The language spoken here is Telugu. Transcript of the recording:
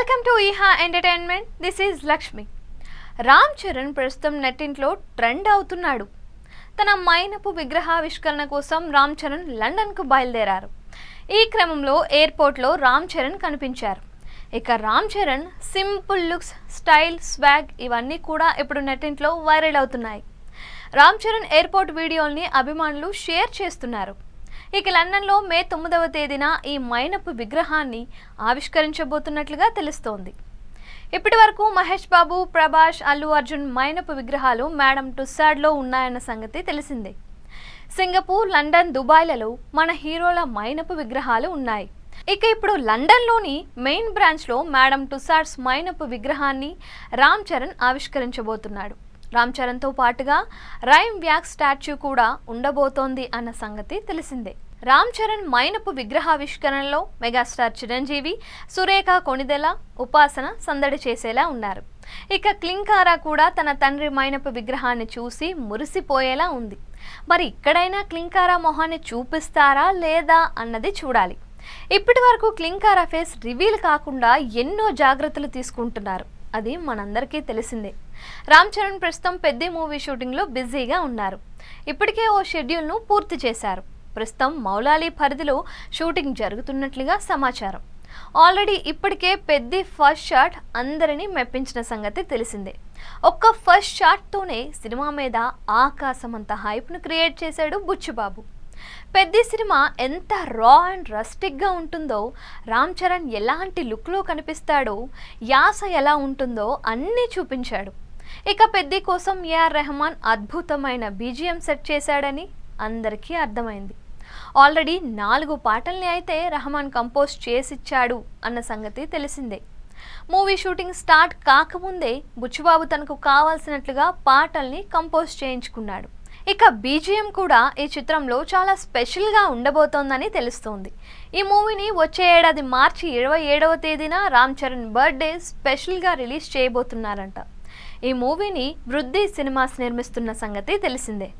Welcome to Eeha entertainment. This is Lakshmi. Ram Charan ప్రస్తుతం నెట్టింట్లో ట్రెండ్ అవుతున్నాడు. తన మైనపు విగ్రహావిష్కరణ కోసం రామ్ చరణ్ లండన్కు బయలుదేరారు. ఈ క్రమంలో ఎయిర్పోర్ట్లో రామ్ చరణ్ కనిపించారు. ఇక Ram Charan simple looks, style, swag ఇవన్నీ కూడా ఇప్పుడు నెట్టింట్లో వైరల్ అవుతున్నాయి. రామ్ చరణ్ ఎయిర్పోర్ట్ వీడియోల్ని అభిమానులు షేర్ చేస్తున్నారు. ఇక లండన్లో మే 9వ తేదీన ఈ మైనపు విగ్రహాన్ని ఆవిష్కరించబోతున్నట్లుగా తెలుస్తోంది. ఇప్పటి వరకు మహేష్ బాబు, ప్రభాస్, అల్లు అర్జున్ మైనపు విగ్రహాలు మేడమ్ టుస్సాడ్లో ఉన్నాయన్న సంగతి తెలిసిందే. సింగపూర్, లండన్, దుబాయ్లలో మన హీరోల మైనపు విగ్రహాలు ఉన్నాయి. ఇక ఇప్పుడు లండన్లోని మెయిన్ బ్రాంచ్లో మేడమ్ టుస్సాడ్స్ మైనపు విగ్రహాన్ని రామ్ చరణ్ ఆవిష్కరించబోతున్నాడు. రామ్ చరణ్తో పాటుగా రైమ్ వ్యాక్ స్టాచ్యూ కూడా ఉండబోతోంది అన్న సంగతి తెలిసిందే. రామ్ చరణ్ మైనపు విగ్రహావిష్కరణలో మెగాస్టార్ చిరంజీవి, సురేఖ కొణిదెల, ఉపాసన సందడి చేసేలా ఉన్నారు. ఇక క్లింకారా కూడా తన తండ్రి మైనపు విగ్రహాన్ని చూసి మురిసిపోయేలా ఉంది. మరి ఇక్కడైనా క్లింకారా మొహాన్ని చూపిస్తారా లేదా అన్నది చూడాలి. ఇప్పటి వరకు క్లింకారా ఫేస్ రివీల్ కాకుండా ఎన్నో జాగ్రత్తలు తీసుకుంటున్నారు. అది మనందరికీ తెలిసిందే. రామ్ చరణ్ ప్రస్తుతం పెద్ద మూవీ షూటింగ్లో బిజీగా ఉన్నారు. ఇప్పటికే ఓ షెడ్యూల్ను పూర్తి చేశారు. ప్రస్తుతం మౌలాలి పరిధిలో షూటింగ్ జరుగుతున్నట్లుగా సమాచారం. ఆల్రెడీ ఇప్పటికే పెద్ద ఫస్ట్ షాట్ అందరినీ మెప్పించిన సంగతి తెలిసిందే. ఒక్క ఫస్ట్ షాట్తోనే సినిమా మీద ఆకాశమంత హైప్ను క్రియేట్ చేశాడు బుచ్చిబాబు. పెద్ద సినిమా ఎంత రా అండ్ రస్టిక్గా ఉంటుందో, రామ్ చరణ్ ఎలాంటి లుక్లో కనిపిస్తాడో, యాస ఎలా ఉంటుందో అన్నీ చూపించాడు. ఇక పెద్ద కోసం ఏఆర్ రెహమాన్ అద్భుతమైన బీజిఎం సెట్ చేశాడని అందరికీ అర్థమైంది. ఆల్రెడీ 4 పాటల్ని అయితే రెహమాన్ కంపోజ్ చేసిచ్చాడు అన్న సంగతి తెలిసిందే. మూవీ షూటింగ్ స్టార్ట్ కాకముందే బుచ్చిబాబు తనకు కావాల్సినట్లుగా పాటల్ని కంపోజ్ చేయించుకున్నాడు. ఇక బీజిఎం కూడా ఈ చిత్రంలో చాలా స్పెషల్గా ఉండబోతోందని తెలుస్తోంది. ఈ మూవీని వచ్చే ఏడాది మార్చి 27వ తేదీన రామ్ చరణ్ బర్త్డే స్పెషల్గా రిలీజ్ చేయబోతున్నారంట. ఈ మూవీని వృద్ధి సినిమాస్ నిర్మిస్తున్న సంగతి తెలిసిందే.